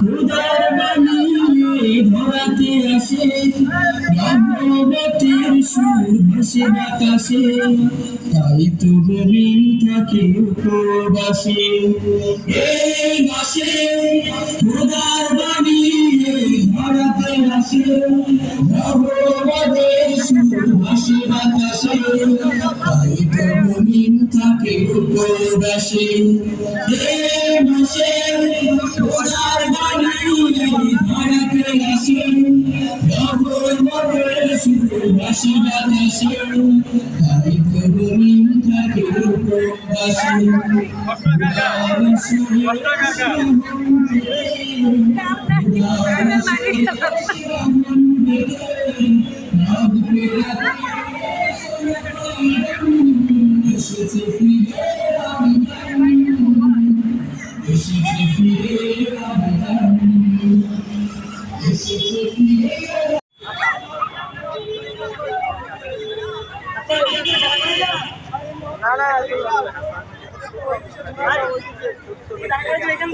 খোদার বাণী ধরাতে আসে, রহমতের সুর ভাসে বাতাসে, তাই তো মুমিন থাকে উপবাসে। এই মাসে খোদার বাণী ধরাতে আসে, রহমতের সুর ভাসে বাতাসে, তাই তো মুমিন থাকে উপবাসে। এই মাসে খোদার বাণী ধরাতে আসে, রহমতের সুর ভাসে বাতাসে, তাই তো মুমিন থাকে উপবাসে।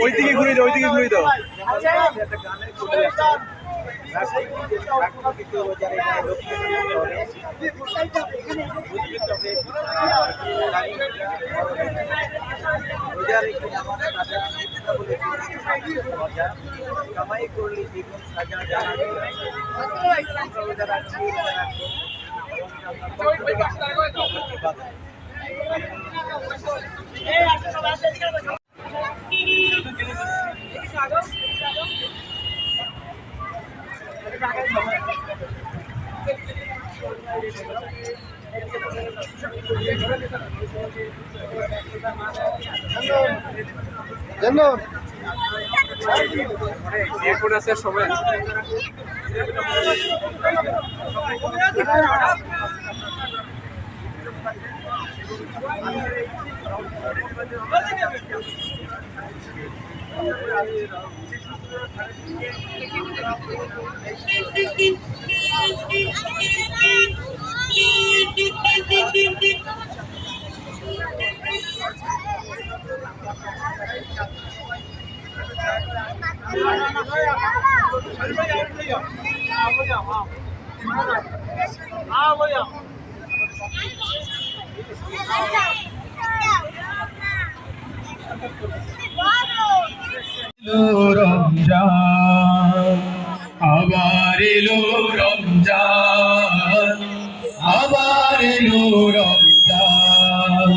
ওইদিকে ঘুরে দাও, ওইদিকে ঘুরে দাও। কামাই করলে জীবন সাজা জানা এখন আছে সময় রমজান, আবার এলো রমজান, আবার এলো রমজান,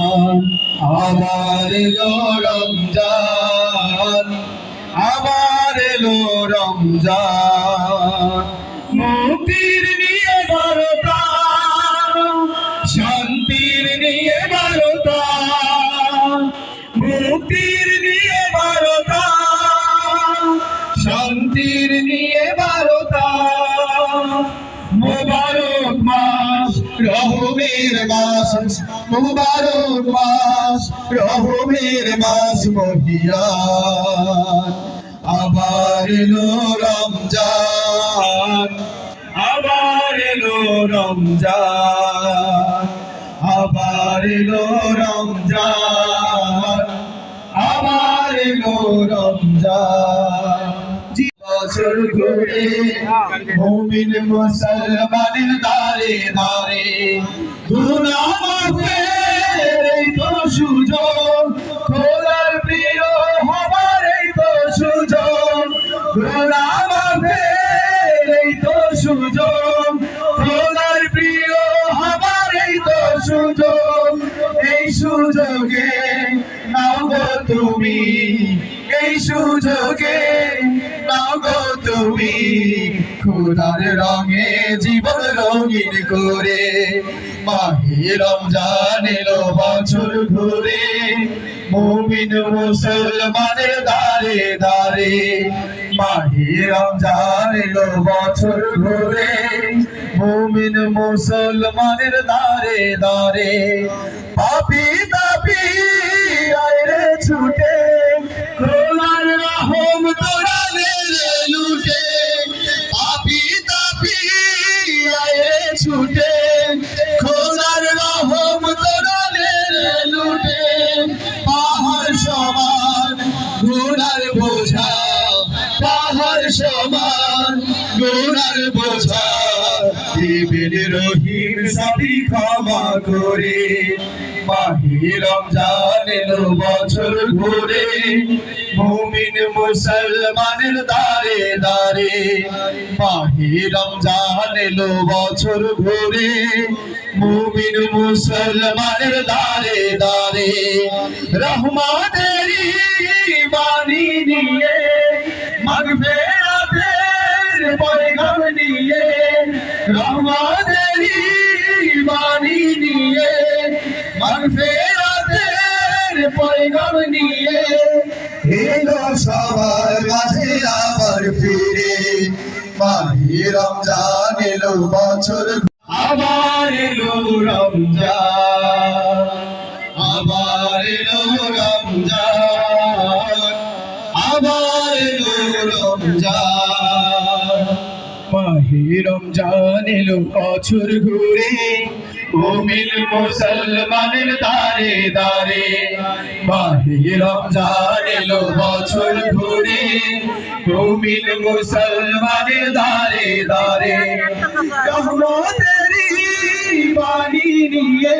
আবার এলো রমজান, আবার এলো রমজান। মুক্তির নিয়ে বারোটা, শান্তির নিয়ে বারোটা, মুক্তির নিয়ে বারোটা, শান্তির নিয়ে বারোটা। মুবারক মাস, রহমের মাস, মুবারক মাস, রহমের মাস মহিয়ান। আবার এলো রমজান, আবার এলো রমজান, আবার এলো রমজান, আবার এলো রমজান। বছর ঘুরে মুমিন মুসলমানের দারে দারে গুনাহ মাফের এই তো সুযোগ, খোদার প্রিয় হবার এই তো সুযোগ, গুনাহ মাফের এই তো সুযোগ, খোদার প্রিয় হবার এই তো সুযোগ। এই সুযোগে নাও গো তুমি, এই সুযোগে নাও গো তুমি, খোদার রঙে জীবন রঙিন করে। মাহে রমজান এলো বছর ঘুরে, মুমিন মুসলমানের দারে দারে। মাহে রমজান এলো বছর ঘুরে, মুমিন মুসলমানের দারে দারে। পাপী তাপী আয় রে ছুটে, খোদার রহম তোরা নে রে লুটে। পাপী তাপী আয় রে ছুটে, খোদার রহম তোরা নে রে লুটে। পাহাড় সমান গুনার বোঝা সমান গুনার বোঝা দিবেন রহিম সবই ক্ষমা করে মাহে রমজান এলো বছর ঘুরে মুমিন মুসলমানের দারে দারে মাহে রমজান এলো বছর ঘুরে মুমিন মুসলমানের দারে দারে রহমাতেরি বাণী নিয়ে মাগফিরাতের পয়গাম নিয়ে রহমাতেরি বাণী নিয়ে মাগফিরাতের পয়গাম নিয়ে এলো সবার মাঝে আবার ফিরে মাহে রমজান এলো বছর আবার এলো রমজান আবার এলো রমজান আবার এলো রমজান মাহে রমজান এলো বছর ঘুরে মুমিন মুসলমানের দারে দারে মাহে রমজান এলো বছর ঘুরে মুমিন মুসলমানের দারে দারে রহমতেরি বাণী নিয়ে